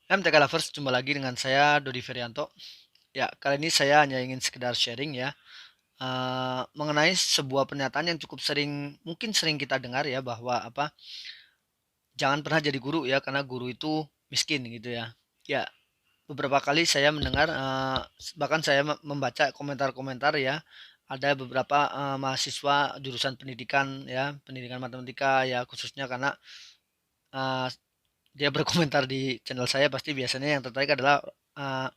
MTK Lovers, jumpa lagi dengan saya Dodi Ferianto. Ya, kali ini saya hanya ingin sekedar sharing ya, mengenai sebuah pernyataan yang cukup mungkin sering kita dengar ya, bahwa jangan pernah jadi guru ya, karena guru itu miskin gitu ya. Ya, beberapa kali saya mendengar, bahkan saya membaca komentar-komentar ya, ada beberapa, mahasiswa jurusan pendidikan ya, pendidikan matematika ya, khususnya karena, eee, dia berkomentar di channel saya, pasti biasanya yang tertarik adalah, eee,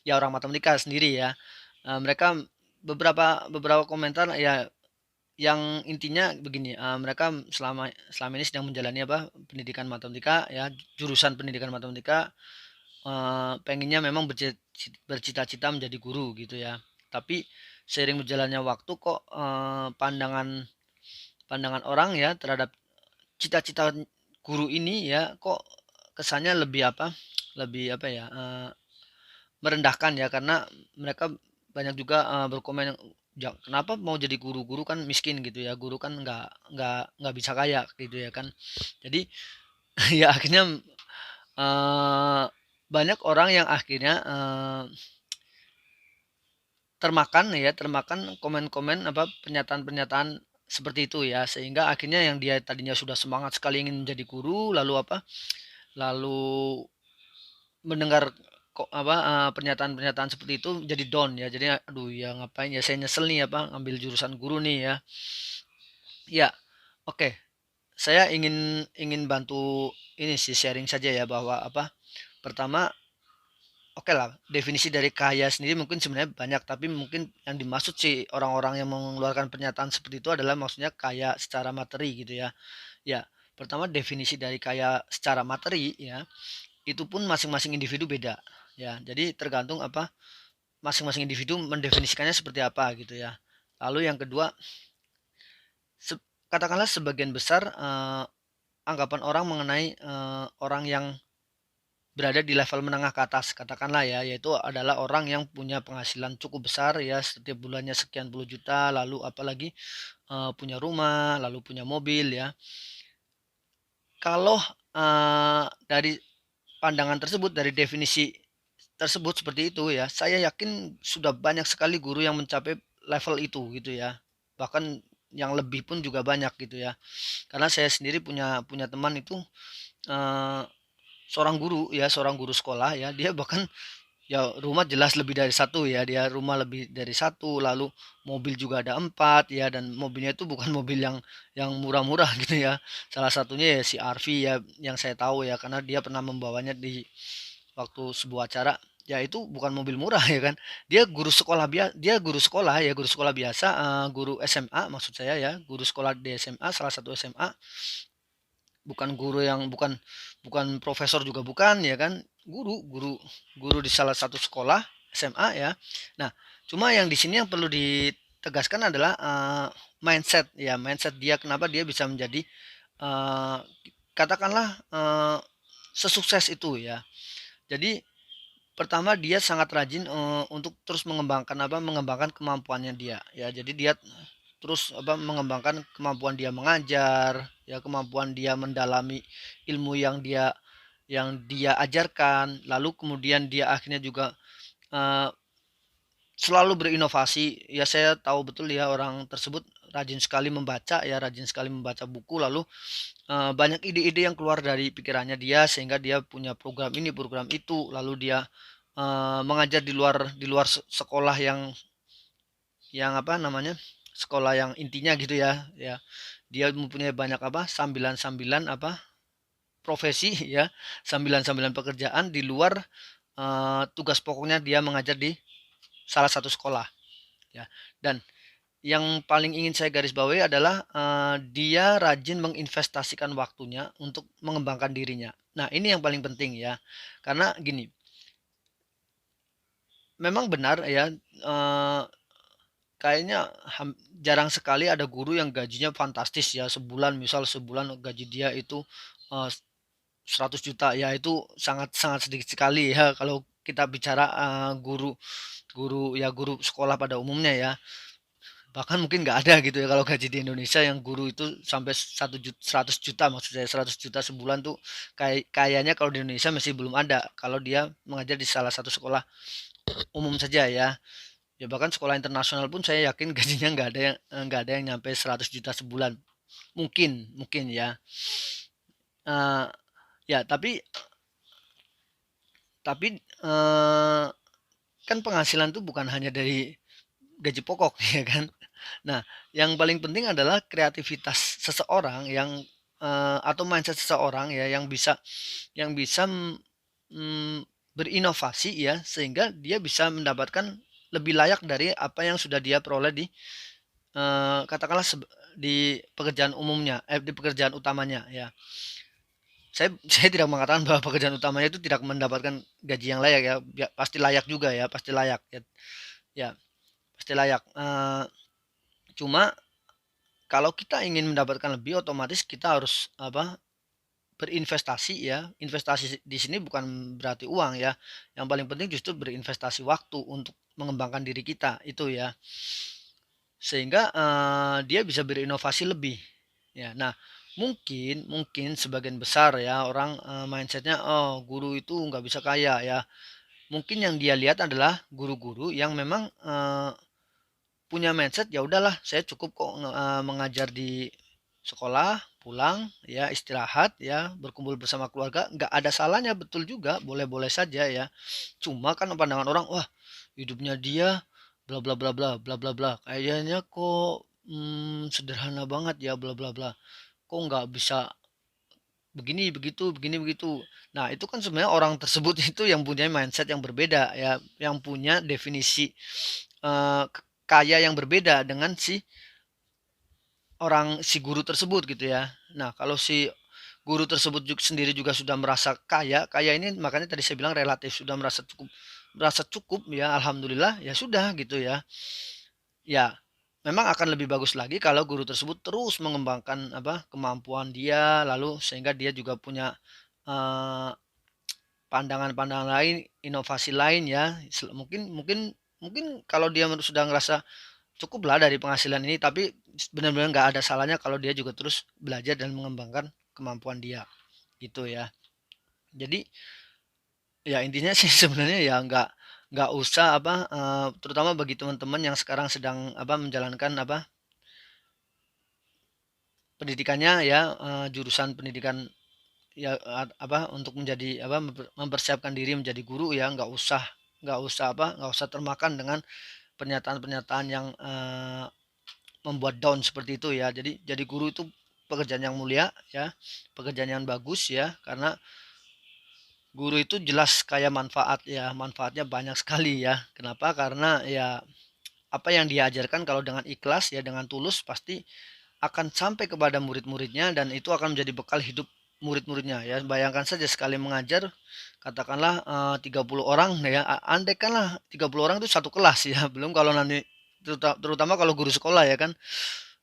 ya orang matematika sendiri ya. Mereka beberapa beberapa komentar ya, yang intinya begini, mereka selama selama ini sedang menjalani pendidikan matematika ya, jurusan pendidikan matematika, pengennya memang bercita-cita menjadi guru gitu ya. Tapi seiring berjalannya waktu kok, pandangan pandangan orang ya terhadap cita-cita guru ini ya, kok kesannya lebih merendahkan ya, karena mereka banyak juga, berkomen, kenapa mau jadi guru? Guru kan miskin," gitu ya, "guru kan nggak bisa kaya," gitu ya kan. Jadi ya akhirnya, eee, banyak orang yang akhirnya, termakan komen-komen pernyataan-pernyataan seperti itu ya, sehingga akhirnya yang dia tadinya sudah semangat sekali ingin menjadi guru, lalu mendengar pernyataan-pernyataan seperti itu jadi down ya. Jadi aduh ya ngapain ya, saya nyesel nih ngambil jurusan guru nih ya. Ya, oke. Saya ingin ingin bantu ini sih, sharing saja ya, bahwa pertama, oke lah, definisi dari kaya sendiri mungkin sebenarnya banyak, tapi mungkin yang dimaksud sih orang-orang yang mengeluarkan pernyataan seperti itu adalah maksudnya kaya secara materi gitu ya. Ya, pertama definisi dari kaya secara materi ya, itu pun masing-masing individu beda ya. Jadi tergantung masing-masing individu mendefinisikannya seperti apa gitu ya. Lalu yang kedua, se katakanlah sebagian besar, anggapan orang mengenai, orang yang berada di level menengah ke atas katakanlah ya, yaitu adalah orang yang punya penghasilan cukup besar ya, setiap bulannya sekian puluh juta, lalu apalagi, punya rumah, lalu punya mobil ya. Kalau, dari pandangan tersebut, dari definisi tersebut seperti itu ya, saya yakin sudah banyak sekali guru yang mencapai level itu gitu ya. Bahkan yang lebih pun juga banyak gitu ya. Karena saya sendiri punya punya teman itu, eee, seorang guru sekolah ya, dia bahkan ya rumah jelas lebih dari satu ya, dia rumah lebih dari satu, lalu mobil juga ada 4 ya, dan mobilnya itu bukan mobil yang murah-murah gitu ya. Salah satunya ya si RV ya, yang saya tahu ya, karena dia pernah membawanya di waktu sebuah acara. Ya itu bukan mobil murah ya kan. Dia guru sekolah ya, guru sekolah biasa, guru SMA maksud saya ya, guru sekolah di SMA, salah satu SMA. Bukan guru yang bukan bukan profesor juga bukan ya kan, guru guru guru di salah satu sekolah SMA ya. Nah, cuma yang di sini yang perlu ditegaskan adalah, mindset ya, mindset dia kenapa dia bisa menjadi, eee, katakanlah, sesukses itu ya. Jadi pertama dia sangat rajin, untuk terus mengembangkan kemampuannya dia, ya. Jadi dia terus mengembangkan kemampuan dia mengajar, ya kemampuan dia mendalami ilmu yang dia ajarkan, lalu kemudian dia akhirnya juga, eee, selalu berinovasi. Ya saya tahu betul ya orang tersebut rajin sekali membaca ya, rajin sekali membaca buku, lalu, banyak ide-ide yang keluar dari pikirannya dia, sehingga dia punya program ini, program itu, lalu dia, mengajar di luar sekolah sekolah yang intinya gitu ya, ya. Dia mempunyai banyak sambilan-sambilan profesi ya, sambilan-sambilan pekerjaan di luar, tugas pokoknya dia mengajar di salah satu sekolah, ya. Dan yang paling ingin saya garis bawahi adalah, dia rajin menginvestasikan waktunya untuk mengembangkan dirinya. Nah, ini yang paling penting ya. Karena gini, memang benar ya, kayaknya jarang sekali ada guru yang gajinya fantastis ya, sebulan gaji dia itu, eee, 100 juta ya, itu sangat sangat sedikit sekali ya kalau kita bicara, guru guru sekolah pada umumnya ya. Bahkan mungkin nggak ada gitu ya kalau gaji di Indonesia yang guru itu sampai 100 juta, maksud saya 100 juta sebulan tuh kayaknya kalau di Indonesia masih belum ada kalau dia mengajar di salah satu sekolah umum saja ya. Ya bahkan sekolah internasional pun saya yakin gajinya nggak ada yang nyampe 100 juta sebulan. Mungkin mungkin ya. Eh, ya tapi kan penghasilan tuh bukan hanya dari gaji pokok ya kan. Nah, yang paling penting adalah kreativitas seseorang atau mindset seseorang ya yang bisa berinovasi ya sehingga dia bisa mendapatkan lebih layak dari apa yang sudah dia peroleh di katakanlah di pekerjaan umumnya, di pekerjaan utamanya ya. Saya tidak mengatakan bahwa pekerjaan utamanya itu tidak mendapatkan gaji yang layak ya, ya pasti layak juga ya, pasti layak ya, ya pasti layak. Cuma kalau kita ingin mendapatkan lebih, otomatis kita harus apa? Berinvestasi ya. Investasi di sini bukan berarti uang ya. Yang paling penting justru berinvestasi waktu untuk mengembangkan diri kita itu ya. Sehingga dia bisa berinovasi lebih. Ya, nah mungkin mungkin sebagian besar ya orang mindsetnya oh guru itu nggak bisa kaya ya. Mungkin yang dia lihat adalah guru-guru yang memang punya mindset ya udahlah saya cukup kok mengajar di sekolah, pulang ya istirahat ya berkumpul bersama keluarga nggak ada salahnya betul juga boleh-boleh saja ya. Cuma kan pandangan orang wah hidupnya dia bla bla bla bla bla bla bla kayaknya kok sederhana banget ya bla bla bla kok nggak bisa begini begitu begini begitu. Nah itu kan sebenarnya orang tersebut itu yang punya mindset yang berbeda ya yang punya definisi kaya yang berbeda dengan si guru tersebut gitu ya. Nah, kalau si guru tersebut sendiri juga sudah merasa kaya, kaya ini makanya tadi saya bilang relatif sudah merasa cukup ya alhamdulillah ya sudah gitu ya. Ya, memang akan lebih bagus lagi kalau guru tersebut terus mengembangkan apa kemampuan dia lalu sehingga dia juga punya eh, pandangan-pandangan lain, inovasi lain ya. Mungkin mungkin mungkin kalau dia sudah ngerasa cukup lah dari penghasilan ini tapi benar-benar nggak ada salahnya kalau dia juga terus belajar dan mengembangkan kemampuan dia gitu ya. Jadi ya intinya sih sebenarnya ya nggak usah apa terutama bagi teman-teman yang sekarang sedang apa menjalankan apa pendidikannya ya jurusan pendidikan ya apa untuk menjadi apa mempersiapkan diri menjadi guru ya nggak usah apa nggak usah termakan dengan pernyataan-pernyataan yang membuat down seperti itu ya. Jadi guru itu pekerjaan yang mulia ya, pekerjaan yang bagus ya karena guru itu jelas kaya manfaat ya, manfaatnya banyak sekali ya. Kenapa? Karena ya apa yang diajarkan kalau dengan ikhlas ya dengan tulus pasti akan sampai kepada murid-muridnya dan itu akan menjadi bekal hidup murid-muridnya ya. Bayangkan saja sekali mengajar katakanlah 30 orang ya, andaikanlah 30 orang itu satu kelas ya, belum kalau nanti terutama kalau guru sekolah ya kan.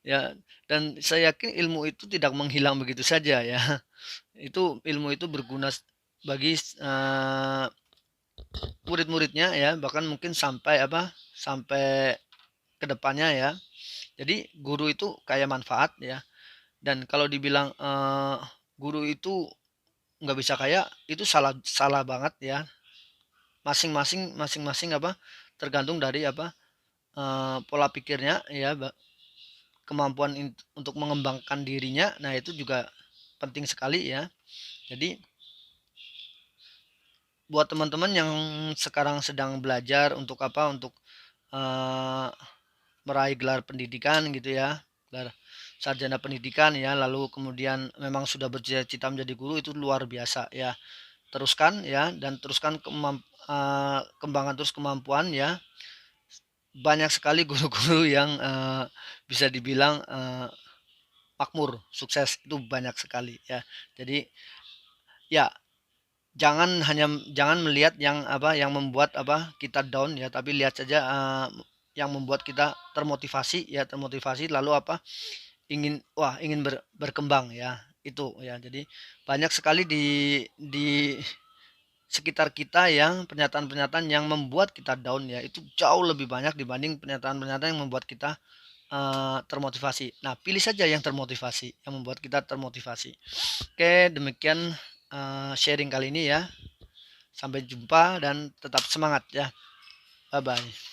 Ya, dan saya yakin ilmu itu tidak menghilang begitu saja ya. Itu ilmu itu berguna bagi murid-muridnya ya, bahkan mungkin sampai apa? Sampai kedepannya ya. Jadi guru itu kaya manfaat ya. Dan kalau dibilang guru itu nggak bisa kaya, itu salah salah banget ya. Masing-masing apa? Tergantung dari apa? Pola pikirnya ya, kemampuan untuk mengembangkan dirinya. Nah, itu juga penting sekali ya. Jadi buat teman-teman yang sekarang sedang belajar untuk apa? Untuk uh, meraih gelar pendidikan gitu ya, gelar sarjana pendidikan ya, lalu kemudian memang sudah bercita-cita menjadi guru itu luar biasa ya. Teruskan ya dan teruskan kembangkan terus kemampuan ya. Banyak sekali guru-guru yang bisa dibilang makmur, sukses itu banyak sekali ya. Jadi ya jangan melihat yang apa yang membuat apa kita down ya, tapi lihat saja yang membuat kita termotivasi ya, termotivasi lalu apa ingin berkembang ya. Itu ya. Jadi banyak sekali di sekitar kita yang pernyataan-pernyataan yang membuat kita down ya. Itu jauh lebih banyak dibanding pernyataan-pernyataan yang membuat kita termotivasi. Nah, pilih saja yang termotivasi, yang membuat kita termotivasi. Oke, demikian, sharing kali ini ya. Sampai jumpa dan tetap semangat ya. Bye-bye.